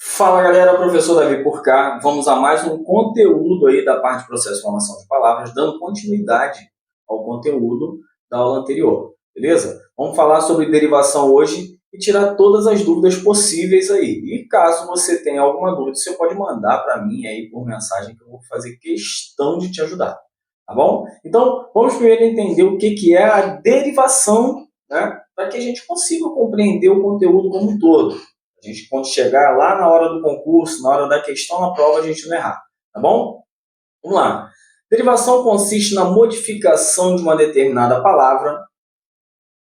Fala galera, professor Davi por cá. Vamos a mais um conteúdo aí da parte de processo de formação de palavras, dando continuidade ao conteúdo da aula anterior, beleza? Vamos falar sobre derivação hoje e tirar todas as dúvidas possíveis aí. E caso você tenha alguma dúvida, você pode mandar para mim aí por mensagem que eu vou fazer questão de te ajudar, tá bom? Então, vamos primeiro entender o que é a derivação, né? Para que a gente consiga compreender o conteúdo como um todo. A gente, quando chegar lá na hora do concurso, na hora da questão na prova, a gente não errar, tá bom? Vamos lá. Derivação consiste na modificação de uma determinada palavra.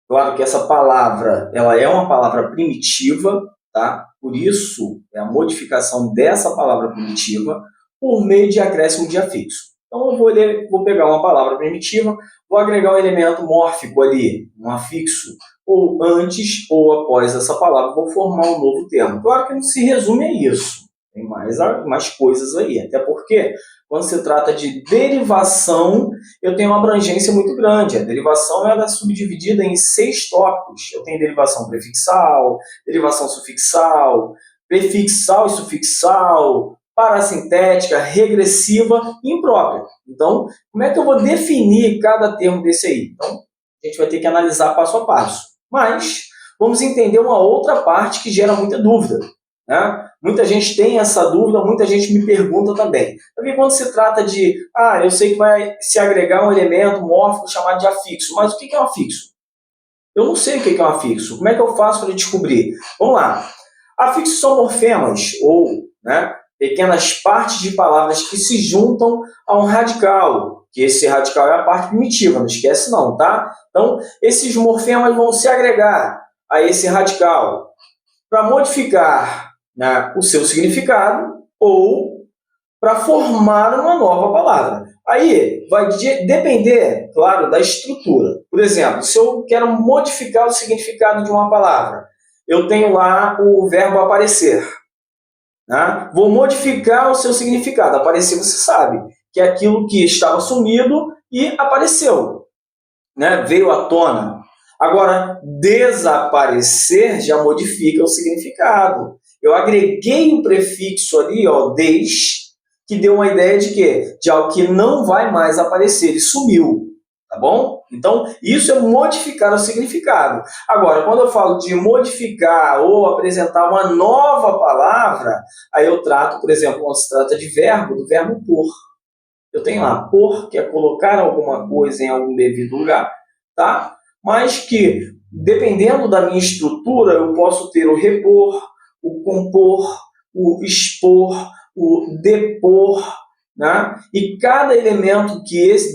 Claro que essa palavra, ela é uma palavra primitiva, tá? Por isso, é a modificação dessa palavra primitiva por meio de acréscimo de afixo. Então, eu vou pegar uma palavra primitiva, vou agregar um elemento mórfico ali, um afixo, ou antes ou após essa palavra, vou formar um novo termo. Claro que não se resume a isso, tem mais coisas aí, até porque quando se trata de derivação, eu tenho uma abrangência muito grande. A derivação ela é subdividida em 6 tópicos. Eu tenho derivação prefixal, derivação sufixal, prefixal e sufixal, parasintética, regressiva e imprópria. Então, como é que eu vou definir cada termo desse aí? Então, a gente vai ter que analisar passo a passo. Mas, vamos entender uma outra parte que gera muita dúvida, né? Muita gente tem essa dúvida, muita gente me pergunta também. Porque quando se trata de, eu sei que vai se agregar um elemento mórfico chamado de afixo, mas o que é um afixo? Eu não sei o que é um afixo. Como é que eu faço para descobrir? Vamos lá. Afixos são morfemas, ou pequenas partes de palavras que se juntam a um radical, que esse radical é a parte primitiva, não esquece não, tá? Então, esses morfemas vão se agregar a esse radical para modificar, né, o seu significado ou para formar uma nova palavra. Aí vai depender, claro, da estrutura. Por exemplo, se eu quero modificar o significado de uma palavra, eu tenho lá o verbo aparecer. Né? Vou modificar o seu significado. Aparecer, você sabe, que é aquilo que estava sumido e apareceu, né? Veio à tona. Agora, desaparecer já modifica o significado. Eu agreguei um prefixo ali, des, que deu uma ideia de quê? De algo que não vai mais aparecer, ele sumiu. Tá bom? Então, isso é modificar o significado. Agora, quando eu falo de modificar ou apresentar uma nova palavra, aí eu trato, por exemplo, quando se trata de verbo, do verbo pôr. Eu tenho lá, pôr, que é colocar alguma coisa em algum devido lugar, tá? Mas que, dependendo da minha estrutura, eu posso ter o repor, o compor, o expor, o depor, né? E cada elemento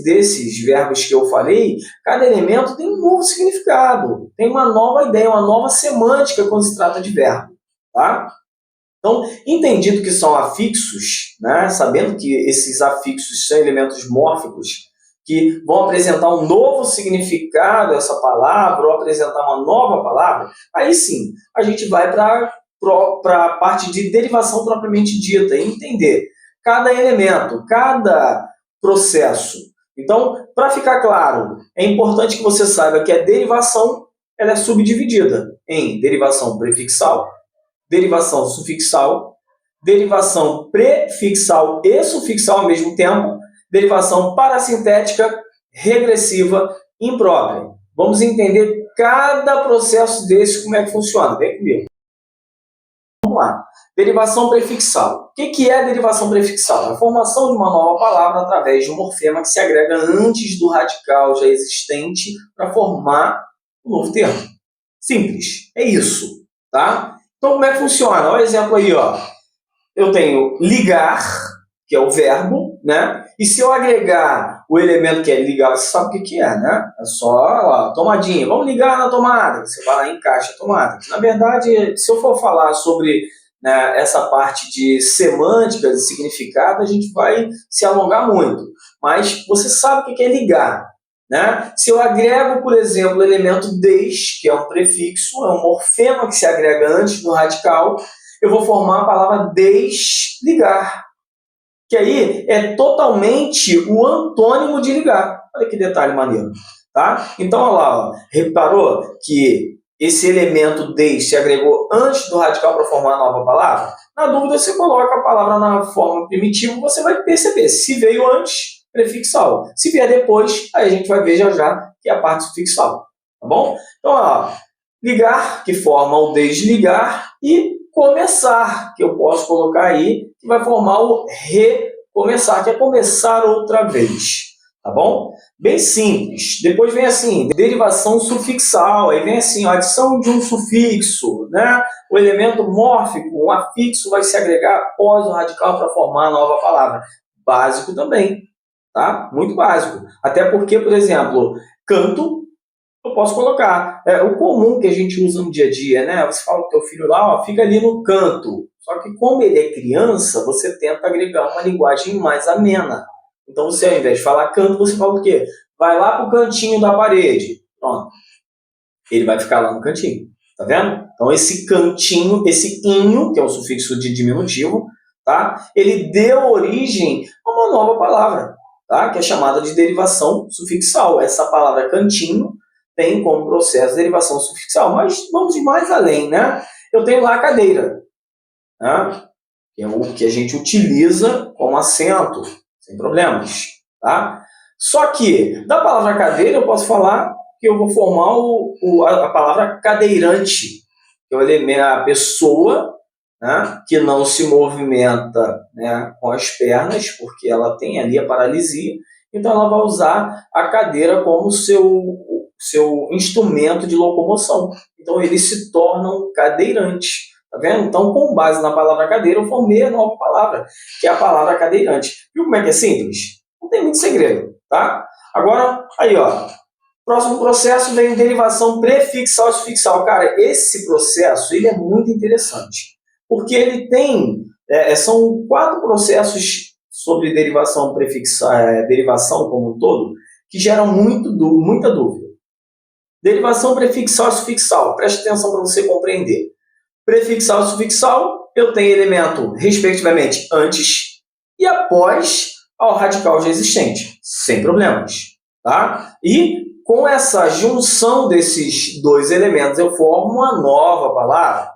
desses verbos que eu falei, cada elemento tem um novo significado, tem uma nova ideia, uma nova semântica quando se trata de verbo. Tá? Então, entendido que são afixos, né? Sabendo que esses afixos são elementos mórficos que vão apresentar um novo significado a essa palavra ou apresentar uma nova palavra, aí sim, a gente vai para a parte de derivação propriamente dita e entender cada elemento, cada processo. Então, para ficar claro, é importante que você saiba que a derivação ela é subdividida em derivação prefixal, derivação sufixal, derivação prefixal e sufixal ao mesmo tempo, derivação parasintética, regressiva, imprópria. Vamos entender cada processo desse, como é que funciona. Vem comigo. Vamos lá. Derivação prefixal. O que é derivação prefixal? É a formação de uma nova palavra através de um morfema que se agrega antes do radical já existente para formar um novo termo. Simples. É isso. Tá? Então, como é que funciona? Olha o exemplo aí. Ó. Eu tenho ligar, que é o verbo, né? E se eu agregar o elemento que é ligar, você sabe o que é, né? É só a tomadinha. Vamos ligar na tomada. Você vai lá e encaixa a tomada. Na verdade, se eu for falar sobre essa parte de semântica, de significado, a gente vai se alongar muito. Mas você sabe o que é ligar, né? Se eu agrego, por exemplo, o elemento des, que é um prefixo, é um morfema que se agrega antes do radical, eu vou formar a palavra desligar, que aí é totalmente o antônimo de ligar. Olha que detalhe maneiro. tá? Então, olha lá, ó, reparou que esse elemento desde se agregou antes do radical para formar a nova palavra? Na dúvida, você coloca a palavra na forma primitiva, você vai perceber se veio antes, prefixal. Se vier depois, aí a gente vai ver já já que é a parte sufixal, tá bom? Então, ó, ligar, que forma o desligar, e começar, que eu posso colocar aí, que vai formar o recomeçar, que é começar outra vez. Tá bom? Bem simples. Depois vem assim, derivação sufixal. Aí vem assim, a adição de um sufixo, né? O elemento mórfico, um afixo, vai se agregar após o radical para formar a nova palavra. Básico também, tá? Muito básico. Até porque, por exemplo, canto, eu posso colocar. É o comum que a gente usa no dia a dia, né? Você fala com o teu filho lá, ó, fica ali no canto. Só que como ele é criança, você tenta agregar uma linguagem mais amena. Então, você, ao invés de falar canto, você fala o quê? Vai lá para o cantinho da parede. Pronto. Ele vai ficar lá no cantinho. Tá vendo? Então, esse cantinho, esse inho, que é o sufixo de diminutivo, tá? Ele deu origem a uma nova palavra, tá? Que é chamada de derivação sufixal. Essa palavra cantinho tem como processo derivação sufixal. Mas vamos ir mais além, né? Eu tenho lá a cadeira, né? Que é o que a gente utiliza como assento, sem problemas, tá? Só que, da palavra cadeira, eu posso falar que eu vou formar a palavra cadeirante, que é o elemento, a pessoa, né, que não se movimenta, né, com as pernas, porque ela tem ali a paralisia, então ela vai usar a cadeira como seu instrumento de locomoção. Então ele se torna um cadeirante. Tá vendo? Então, com base na palavra cadeira, eu formei a nova palavra, que é a palavra cadeirante. Viu como é que é simples? Não tem muito segredo, tá? Agora, aí, ó. Próximo processo vem derivação prefixal e sufixal. Cara, esse processo ele é muito interessante, porque ele tem, são 4 processos sobre derivação prefixal, derivação como um todo, que geram muita dúvida. Derivação prefixal e sufixal. Preste atenção para você compreender. Prefixal e sufixal, eu tenho elemento, respectivamente, antes e após ao radical já existente, sem problemas. Tá? E com essa junção desses 2 elementos, eu formo uma nova palavra.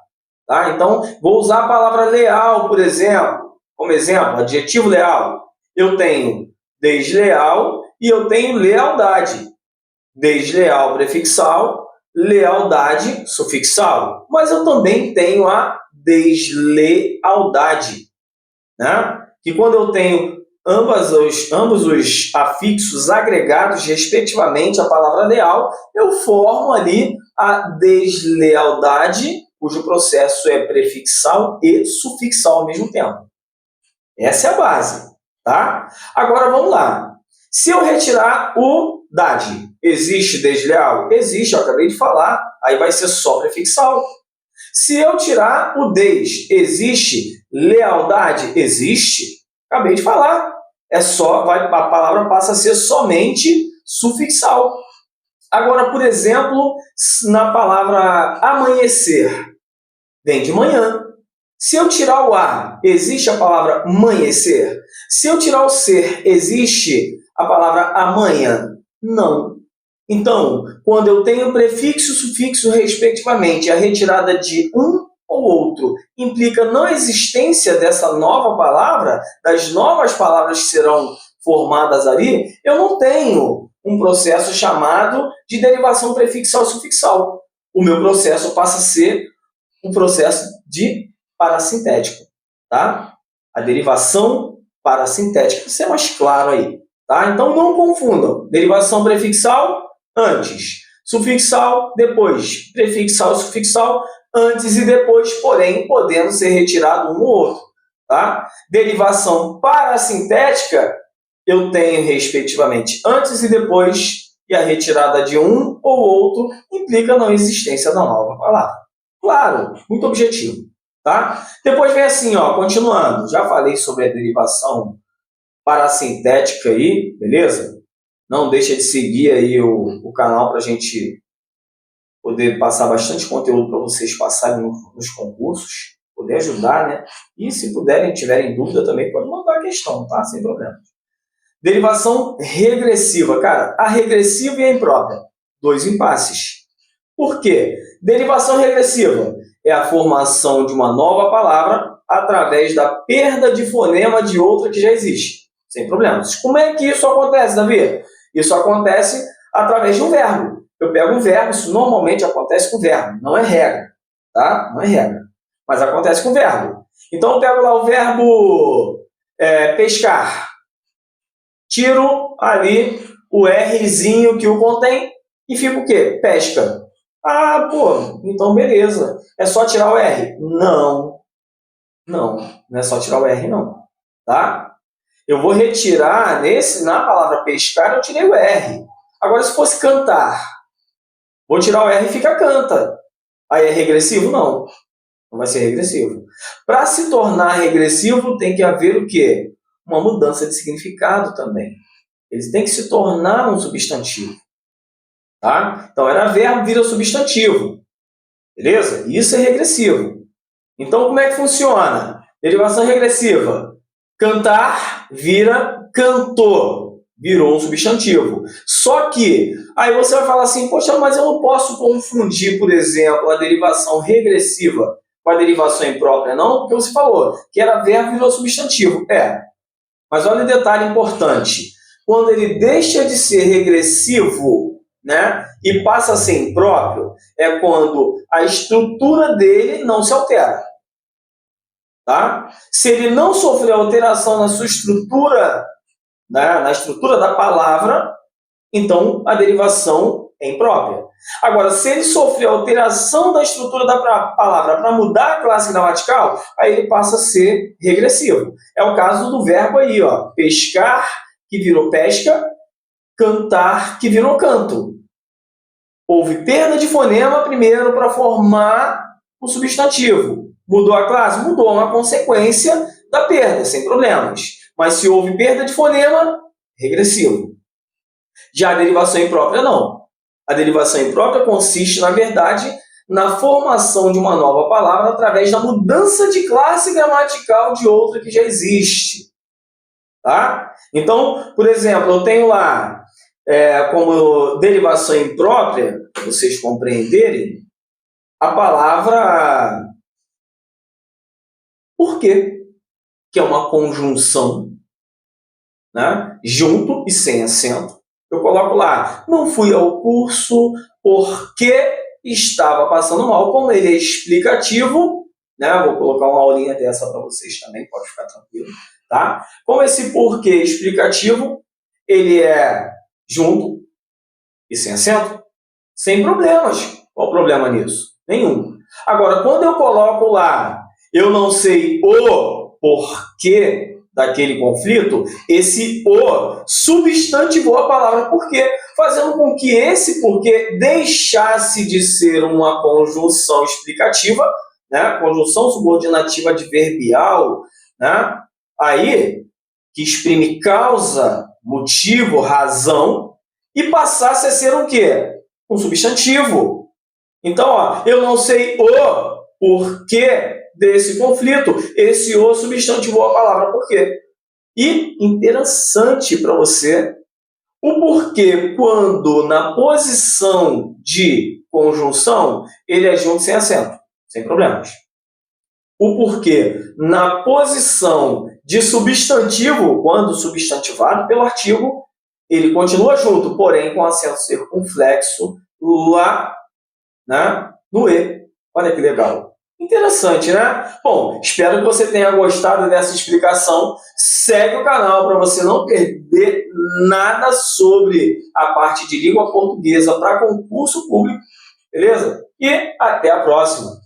Tá? Então, vou usar a palavra leal, por exemplo. Como exemplo, adjetivo leal. Eu tenho desleal e eu tenho lealdade. Desleal prefixal, lealdade sufixal, mas eu também tenho a deslealdade, né? Que quando eu tenho ambos os afixos agregados, respectivamente, à palavra leal, eu formo ali a deslealdade, cujo processo é prefixal e sufixal ao mesmo tempo. Essa é a base, tá? Agora vamos lá. Se eu retirar o dade, existe desleal? Existe, eu acabei de falar, aí vai ser só prefixal. Se eu tirar o des, existe lealdade? Existe, acabei de falar. A palavra passa a ser somente sufixal. Agora, por exemplo, na palavra amanhecer, vem de manhã. Se eu tirar o a, existe a palavra amanhecer? Se eu tirar o ser, existe a palavra amanhã? Não. Então, quando eu tenho prefixo e sufixo respectivamente, a retirada de um ou outro implica não existência dessa nova palavra, das novas palavras que serão formadas ali, eu não tenho um processo chamado de derivação prefixal e sufixal. O meu processo passa a ser um processo de parassintético, tá? A derivação parassintética, para ser mais claro aí, tá? Então não confundam, derivação prefixal antes, sufixal depois, prefixal e sufixal antes e depois, porém podendo ser retirado um ou outro, tá? Derivação parassintética eu tenho respectivamente antes e depois, e a retirada de um ou outro implica a não existência da nova palavra. Claro, muito objetivo. Tá? Depois vem assim, ó, continuando. Já falei sobre a derivação parassintética aí, beleza? Não deixa de seguir aí o canal para a gente poder passar bastante conteúdo para vocês passarem nos concursos, poder ajudar, né? E se puderem, tiverem dúvida também, pode mandar a questão, tá? Sem problema. Derivação regressiva. Cara, a regressiva e a imprópria. Dois impasses. Por quê? Derivação regressiva é a formação de uma nova palavra através da perda de fonema de outra que já existe. Sem problemas. Como é que isso acontece, Davi? Isso acontece através de um verbo. Eu pego um verbo, isso normalmente acontece com o verbo. Não é regra, tá? Não é regra. Mas acontece com o verbo. Então eu pego lá o verbo pescar. Tiro ali o Rzinho que o contém e fica o quê? Pesca. Ah, pô, então beleza. É só tirar o R? Não. Não é só tirar o R, não. Tá? Eu vou retirar, na palavra pescar, eu tirei o R. Agora, se fosse cantar, vou tirar o R e fica canta. Aí é regressivo? Não. Não vai ser regressivo. Para se tornar regressivo, tem que haver o quê? Uma mudança de significado também. Ele tem que se tornar um substantivo. Tá? Então, era verbo, vira substantivo. Beleza? Isso é regressivo. Então, como é que funciona? Derivação regressiva. Cantar vira cantor. Virou um substantivo. Só que, aí você vai falar assim, poxa, mas eu não posso confundir, por exemplo, a derivação regressiva com a derivação imprópria, não? Porque você falou que era verbo, virou substantivo. Mas olha o detalhe importante. Quando ele deixa de ser regressivo, né, e passa a ser impróprio, é quando a estrutura dele não se altera. Tá? Se ele não sofrer alteração na sua estrutura, né, na estrutura da palavra, então a derivação é imprópria. Agora, se ele sofrer alteração da estrutura da palavra para mudar a classe gramatical, aí ele passa a ser regressivo. É o caso do verbo aí, ó, pescar, que virou pesca, cantar, que virou canto. Houve perda de fonema primeiro para formar o substantivo. Mudou a classe? Mudou, uma consequência da perda, sem problemas. Mas se houve perda de fonema, regressivo. Já a derivação imprópria, não. A derivação imprópria consiste, na verdade, na formação de uma nova palavra através da mudança de classe gramatical de outra que já existe. Tá? Então, por exemplo, eu tenho lá, como derivação imprópria, para vocês compreenderem, a palavra por quê? Que é uma conjunção, né? Junto e sem acento. Eu coloco lá, não fui ao curso porque estava passando mal. Como ele é explicativo, né? Vou colocar uma aulinha dessa para vocês também, pode ficar tranquilo. Tá? Como esse porquê explicativo, ele é junto e sem acento, sem problemas. Qual o problema nisso? Nenhum. Agora, quando eu coloco lá, eu não sei o porquê daquele conflito, esse o substantivou a palavra porquê, fazendo com que esse porquê deixasse de ser uma conjunção explicativa, né? Conjunção subordinativa adverbial, né? Aí, que exprime causa, motivo, razão, e passasse a ser um quê? Um substantivo. Então, ó, eu não sei o porquê desse conflito. Esse o substantivou a palavra porquê. E interessante para você, o porquê, quando na posição de conjunção, ele é junto sem acento, sem problemas. O porquê, na posição de substantivo, quando substantivado pelo artigo, ele continua junto, porém com acento circunflexo lá, né, no E. Olha que legal. Interessante, né? Bom, espero que você tenha gostado dessa explicação. Segue o canal para você não perder nada sobre a parte de língua portuguesa para concurso público, beleza? E até a próxima!